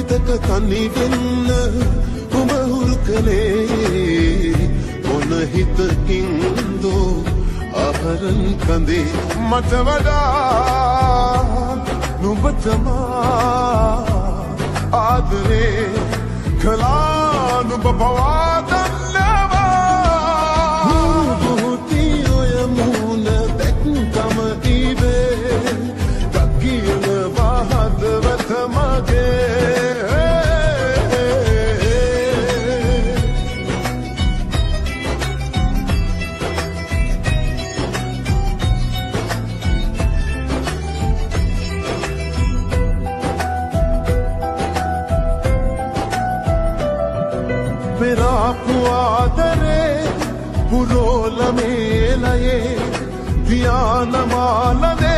විතක තනි වෙන්න ඔබ හුරු කළේ මොන හිතකින්දෝ ආහරන් කඳේ මට වඩා නුඹ තමා ආදරේ කළා නුඹ පවා දන්නවා බුහුති ඔය මුණ දැක්කම ඉවේ දකියනවා හදවත මගේ ආදරේ පුරෝල මේලයේ ධ්‍යානමාලනේ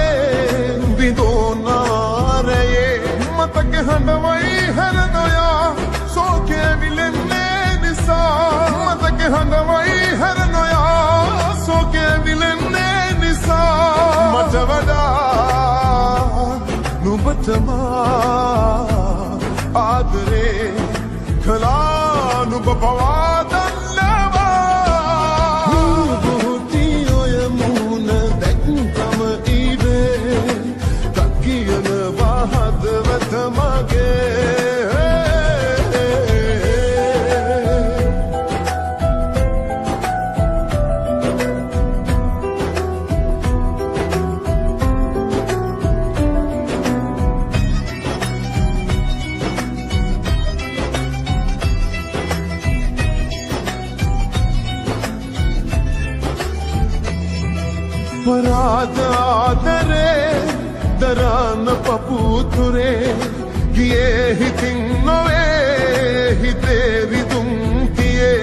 විදෝනාරයේ මතක හඬවයි හැරනොයා සෝකේ විලෙන්නේ නිසා මතක හඬවයි හැරනොයා සෝකේ විලෙන්නේ නිසා මට වඩා නුඹ තමා ආදරේ කළා නුඹ පවා දන්නවා බුහුති ඔය මුණ දැක්කම ඉවේ දකියනවා හදවත මගේ පරාද ආදරේ දරන්න පපුතුරේ ගියේ හිතින් නොවේ හිතේ රිදුම් තියේ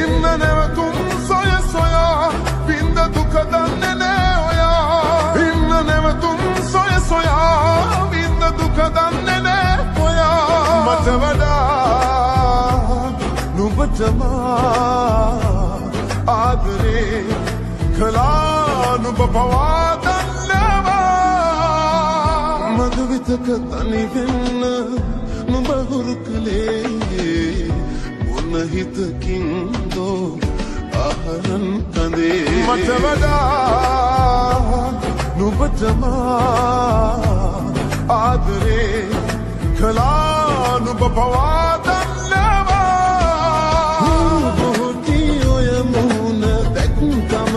ඉන්න නැවතුම් සොය සොයා වින්ද දුක දන්නේ නෑ ඔයා ඉන්න නැවතුම් සොය සොයා වින්ද දුක දන්නේ නෑ ඔයා මට වඩා නුඹ තමා ආදරේ කළා නුඹ පවා දන්නවා මග විතක තනි වෙන්න නුඹ හුරු කළේ මොන හිතකින්දෝ ආහරන් කඳේ මට වඩා නුඹ තමා ආදරේ කළා නුඹ පවා දන්නවා බුහුති ඔය මුණ දැක්කම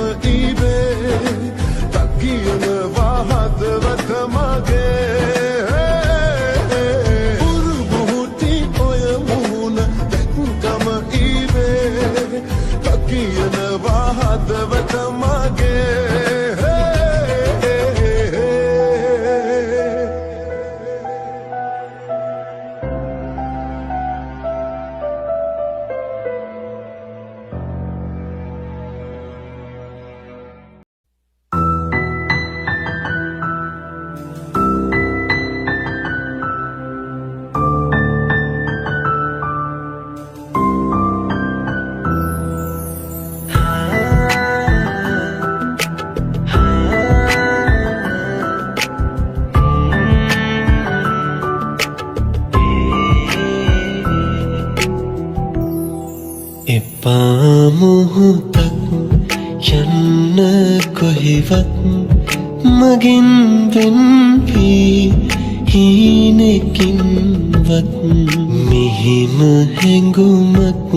දකියනවා හදවත මගේ බුහුති ඔය මුණ දැක්කම ඉවේ දකියනවා හදවත මගේ එපා මොහොතක් යන්න කොහෙවත් මගින් වෙන් වී හීනකින්වත් මෙහිම හැඟුමක්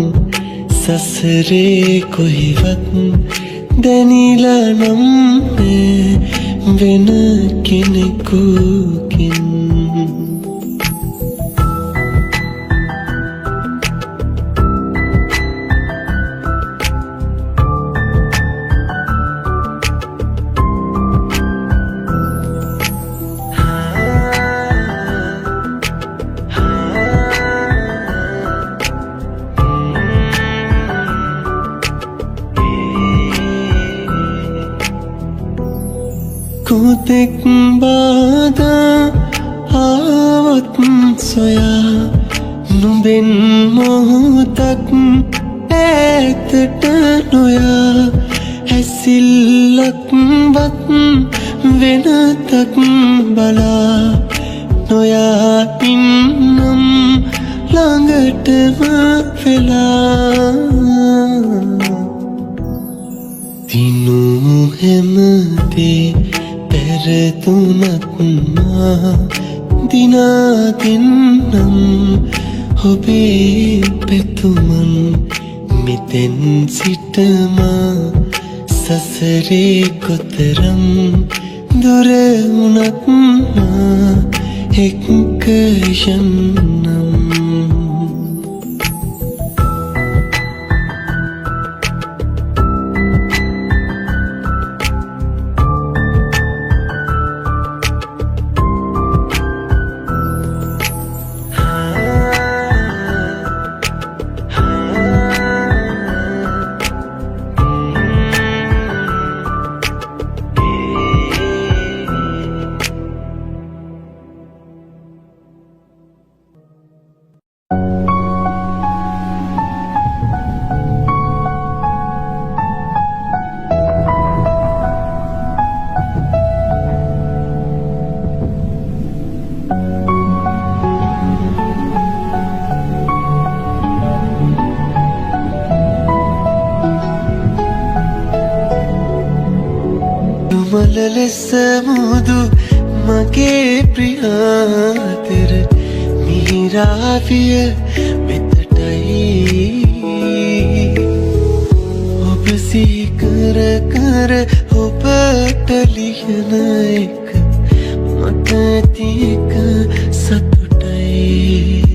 සසරේ කොහෙවත් දැනිලා නම් වෙන කෙනෙකුකින් කොතෙක් බාධා ආවත් සොයා නුඹෙන් මොහොතක් ඈතට නොයා හැසිල්ලක්වත් වෙනතක් බලා නොයා ඉන්නම් ළඟටම වෙලා දිනු හැමදේ පැරතුනත් මා දිනා දෙන්නම් ඔබේ පැතුමන් මෙතෙන් සිටමා සසරේ කොතරම් දුර වුණත් මා එක්ක යන්නම් මල ලෙස මුදු මගේ ප්‍රියාතර මිහිරාවිය වෙතටයි ඔබ සීකර කර ඔබට ලියන එක මට ඇති එක සතුටයි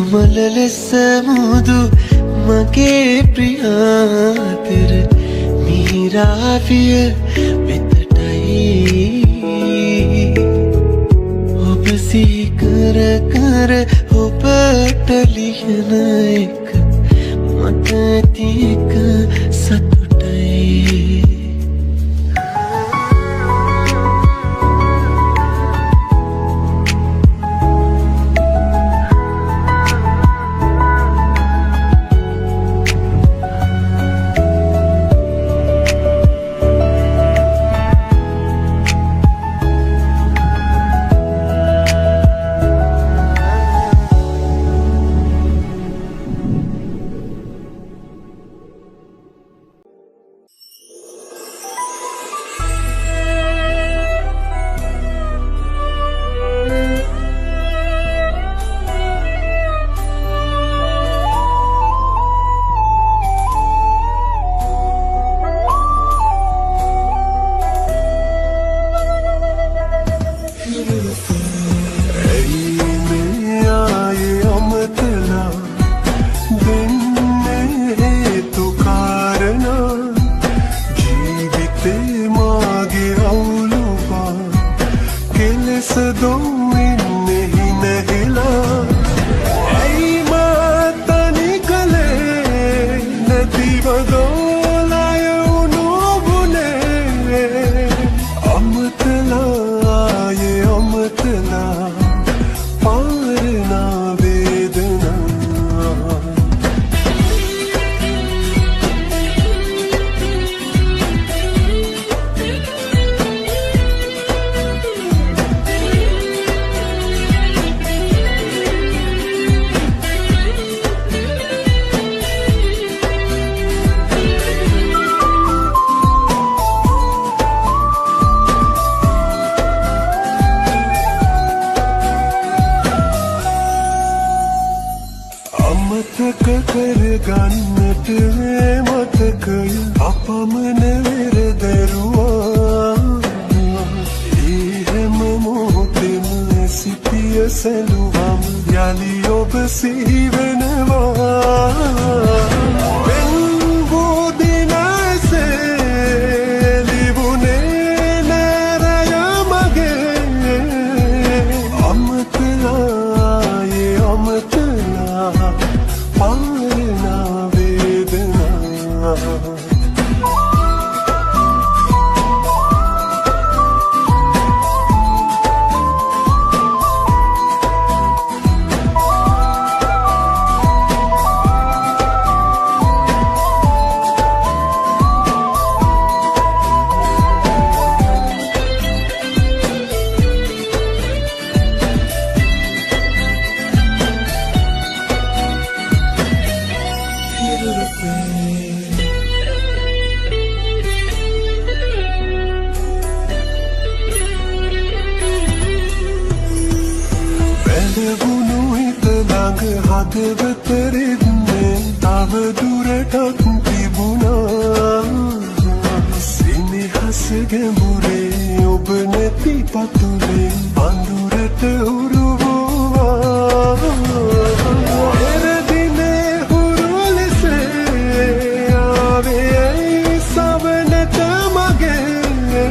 මල ලෙස මුදු මගේ ප්‍රියාතර මිහිරාවිය වෙතටයි ඔබ සීකර කර ඔබට ලියන එක මට ඇති එක සතුටයි ගන්නට මතකය අපමණ වෙරදරුවා ඒ හැම මොහොතෙම සිටිය සැලුවම යලි ඔබ සිහිවෙනවා අමතලා පාරනා වේදනා හිත ළඟ හදවත රෙද්නේ තව දුරටත් තිබුණා සිනහස ගැඹුරේ ඔබ නැති පතුලේ අඳුරට උරු වූවා එරදිනේ හුරු ලෙස ආවේ සවනට මගේ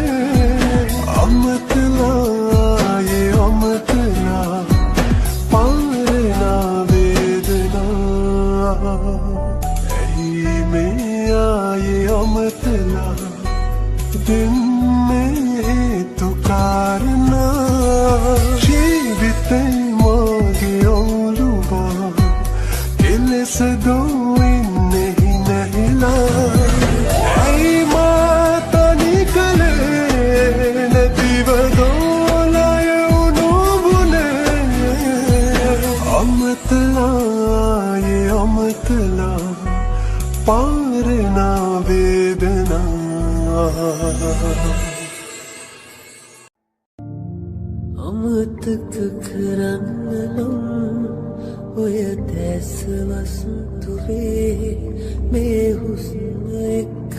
අමතලා යේ අමතලා පාරනා වේදනා ඇයි මේ ආයේ අමතලා දෙන්නේ තු කාරණා ජීවිතේ මගේ ඔළුවා එලෙස දොයින්නේ නැහිලා ඇයි මා තනි කලේ නැතිව දෝලය උනුබුනේ අමතලා යේ අමතලා පාරනා වේදනා අමතක කරන්න නම් ඔය දැස වස්තුවේ මේ හුස්ම එක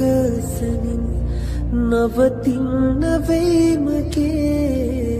සැනින් නවතින්න වෙයි මගේ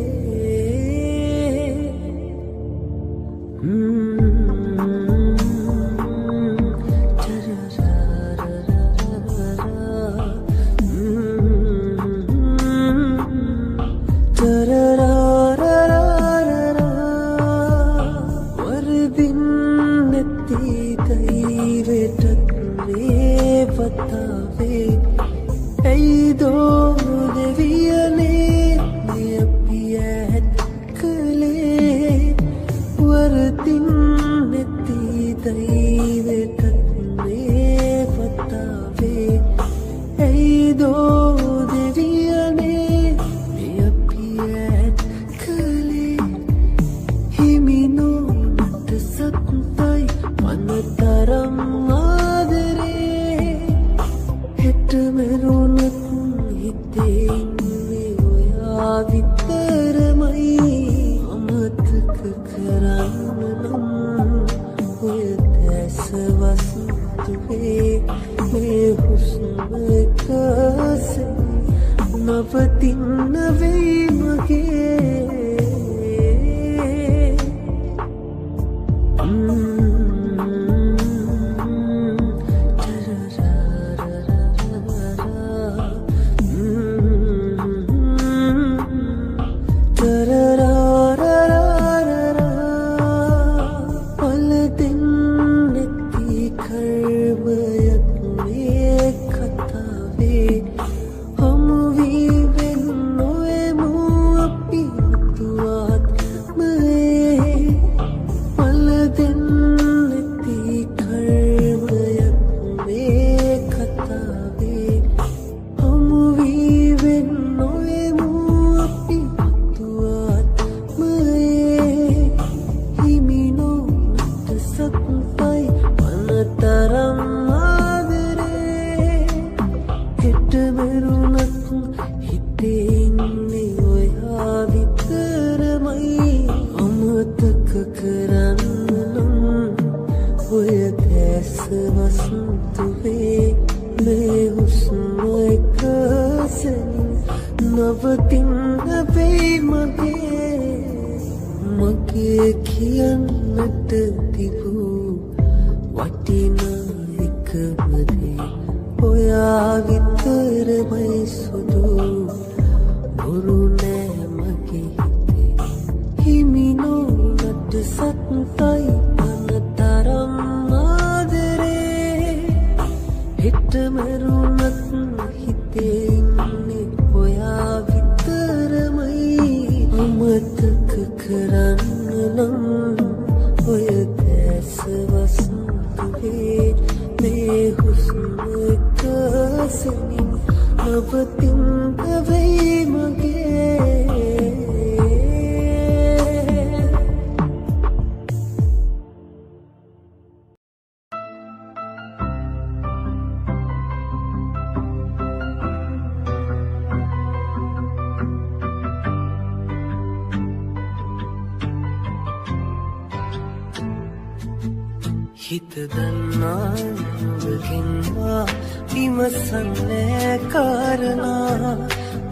හිත දන්නා නුඹගෙන්වා විමසන්නේ කාරණා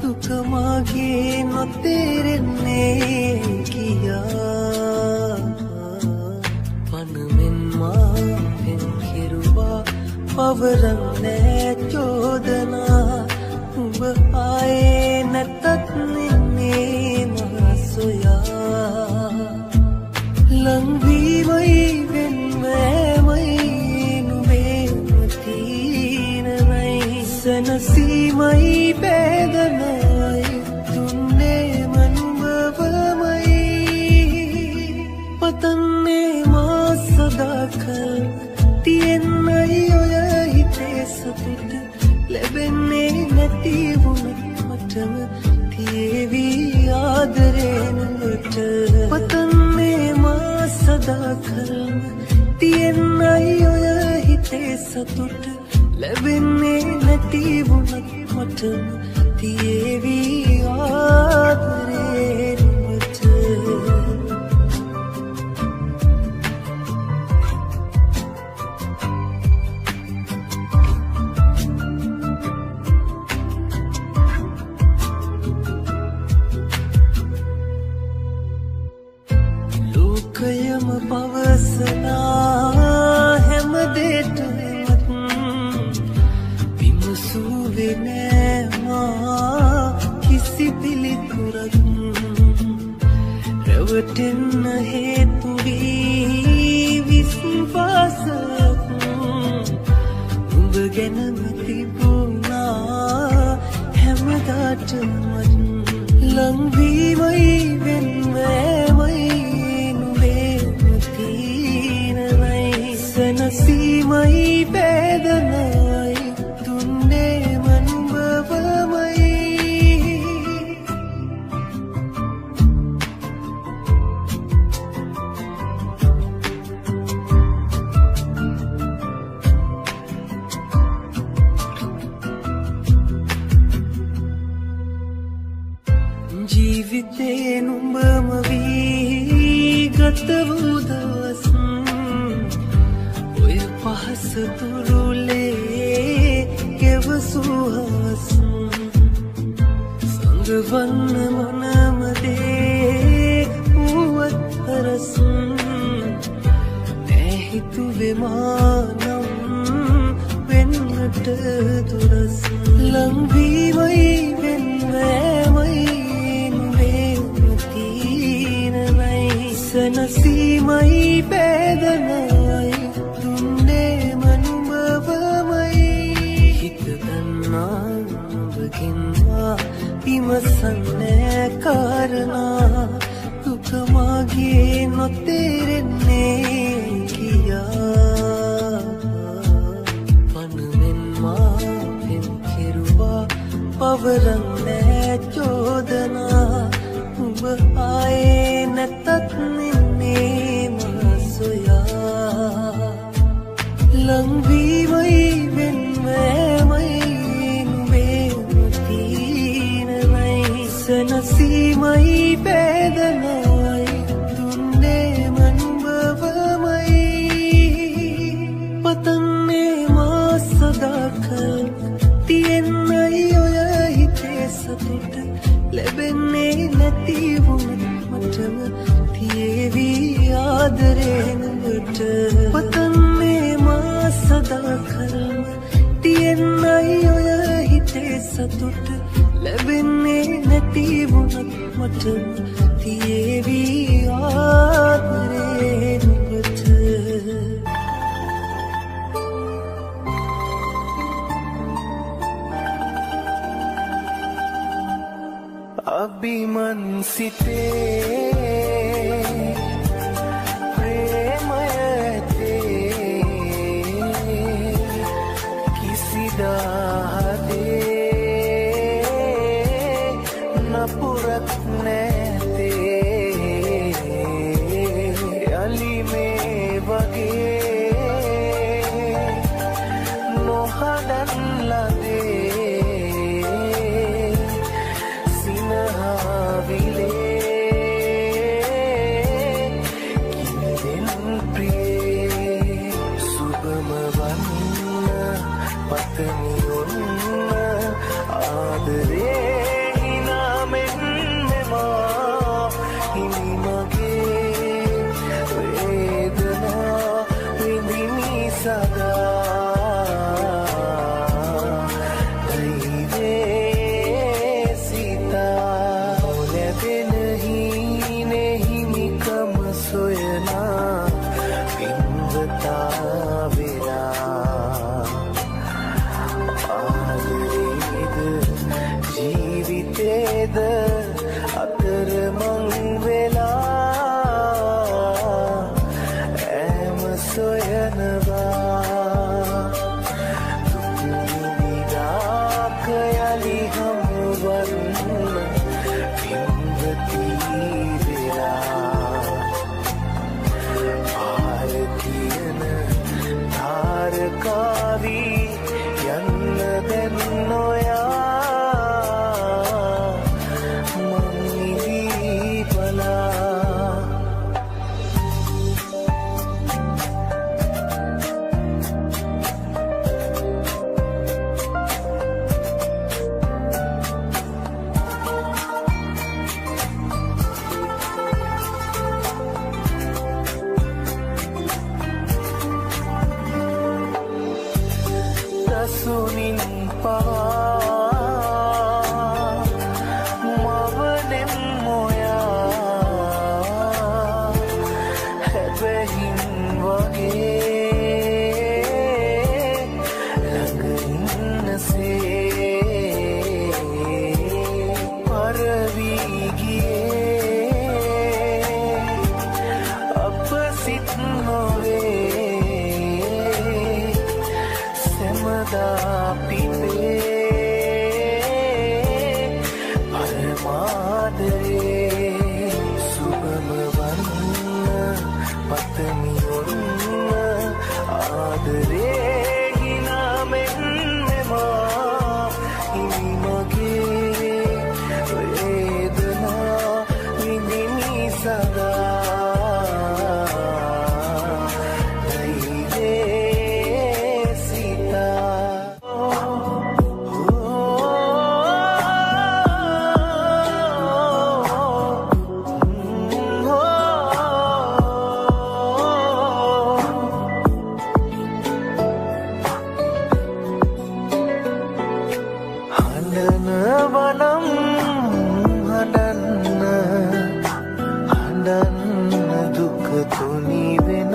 දුක මාගේ නොතේරෙන්නේ කියා පනමෙන් මාවෙන් කෙරුවා පවරන්නේ චෝදනා උඹ ආයේ නැතත් නින්නේ මා සොයා ලංවීමයි වෙන්වෑමයි නුඹේ තීරණයි සනසීමයි වේදනයි දුන්නේ මනුඹවමයි පතන්නේ මා සදාකල් තියෙන්නයි ඔය හිතේ සතුට ලැබෙන්නේ නැති වුණත් මටම තියේවි ආදරේ නුඹට පතන්නේ මා සදාකල්ම තියෙන්නයි ඔය හිතේ සතුට ලැබෙන්නේ නැති වුණත් මටම තියේවි ආදරේ නුඹට කයම පවසනා හැමදේටමත් විමසුවේ නෑ මා කිසි පිළිතුරක් රැවටෙන්න හේතු වී විශ්වාසයක් නුඹ ගැනම තිබුණා හැමදාටමත් ලංවීමයි වෙන්වෑමයි සනසීමයි වේදනයි දුන්නේ මනුඹවමයි ජීවිතේ නුඹම වී ගත වූ දවස් පහස තුරුලේ ගෙවසුහවස් සඟවන්න මනමදේ වුවත් හරස් නැහිතුවේ මානම් වෙන්නට දුරස් ලංවීමයි වෙන්වෑමයි නුඹේ තීරණයි සනසීමයි වේදනයි විමසන්නේ කාරණා දුක මාගේ නොතේරෙන්නේ කියා පනමෙන් මාවෙන් කෙරුවා පවරන්නේ චෝදනා උඹ ආයේ නැතත් නින්නේ මා සොයා ලංවීමයි වෙන්වෑමයි සනසීමයි වේදනයි දුන්නේ මනුඹවමයි පතන්නේ මා සදාකල් තියෙන්නයි ඔය හිතේ සතුට ලැබෙන්නේ නැති වුණත් මටම තියේවි ආදරේ නුඹට පතන්නේ මා සදාකල්ම තියෙන්නයි ඔය හිතේ සතුට ලැබෙන්නේ නැති වුණත් මට තියේවි ආදරේ නුඹට අභිමන් සිතේ ප්‍රේමයතේ කිසිදා පුරක් නැතේ පතමි ඔන්න ආදරේ හිනාමෙන් මෙමා හිමි මගේ වේදනා විඳිමි සදා අතරමං වෙලා ඇම සොයනවා දුකවිදාක යලි හමුවන්න පින්වතී වෙලා ආරතියන තාරකාවී යන්න දැන් නොයා සුනින් පවා මවනෙම් මොයා හැබැහින් වගේ ළඟඉන්නසේ පරවී ගියේ අප සිත් නොවේ පිපේ පරමාදරේ සුබම වන්න පතමි ඔන්න ආදරේ හිනාමෙන් මෙමා හිමි මගේ වේදනා විඳිමි සදා වනම් හඬන්න දුක තුනි වෙන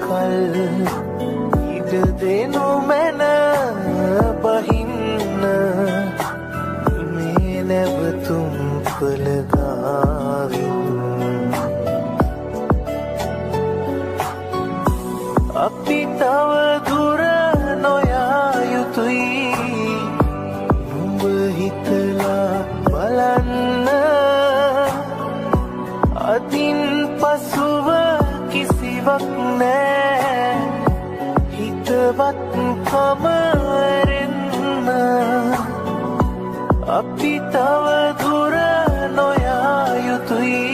කල් ඉඩ දෙනු මැන බහින්න මේ නැවතුම් පළගාවින් අපි තව දුර නොයා යුතුයි හිතලා බලන්න අදින් පසුව කිසිවක් නෑ හිතවත් කමරෙන්න අපි තව දුර නොයා යුතුයි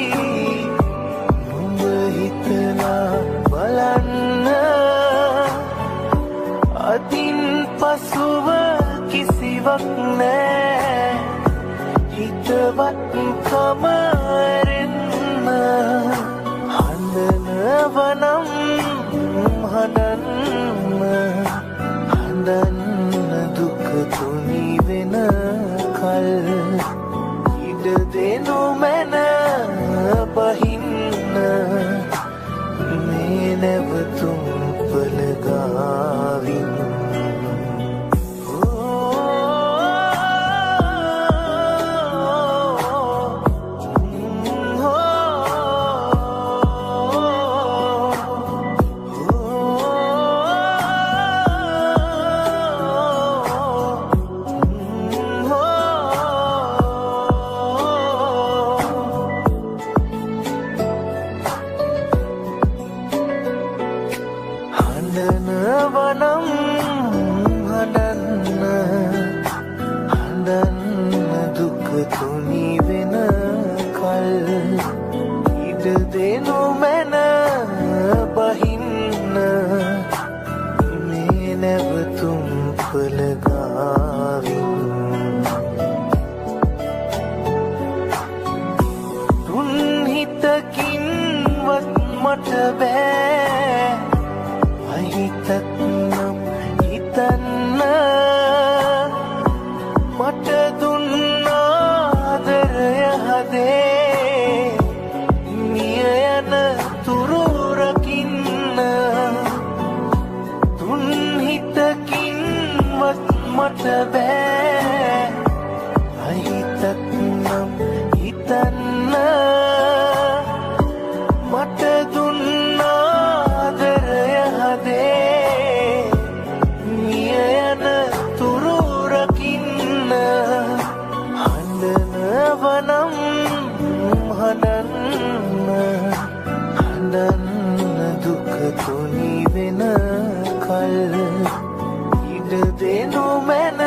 නුඹ හිතලා බලන්න අදින් පසුව කිසිවක් නෑ හිතවත් කමරෙන්න හඬනවනම් හඬන්න දුක තුනි වෙන කල් ඉඩ දෙනු මැන බහින්න මේ නැවතුම් පළගාවින් හඬන්න දුක තුනි වෙන කල් ඉඩ දෙනු මැන බහින්න මේ නැවතුම් පළ මට බෑ අහිතත් නම් හිතන්න මට දුන්නා ආදරය හදේ මිය යන තුරු රකින්න තුන් හිතකින්වත් මට බෑ අහිතත් නම් හිතන්න මට දුන්නා ආදරය හදේ මිය යන තුරු රකින්න හඬනවනම් හඬන්න දුක තුනි වෙන කල් ඉඩ දෙනු මැන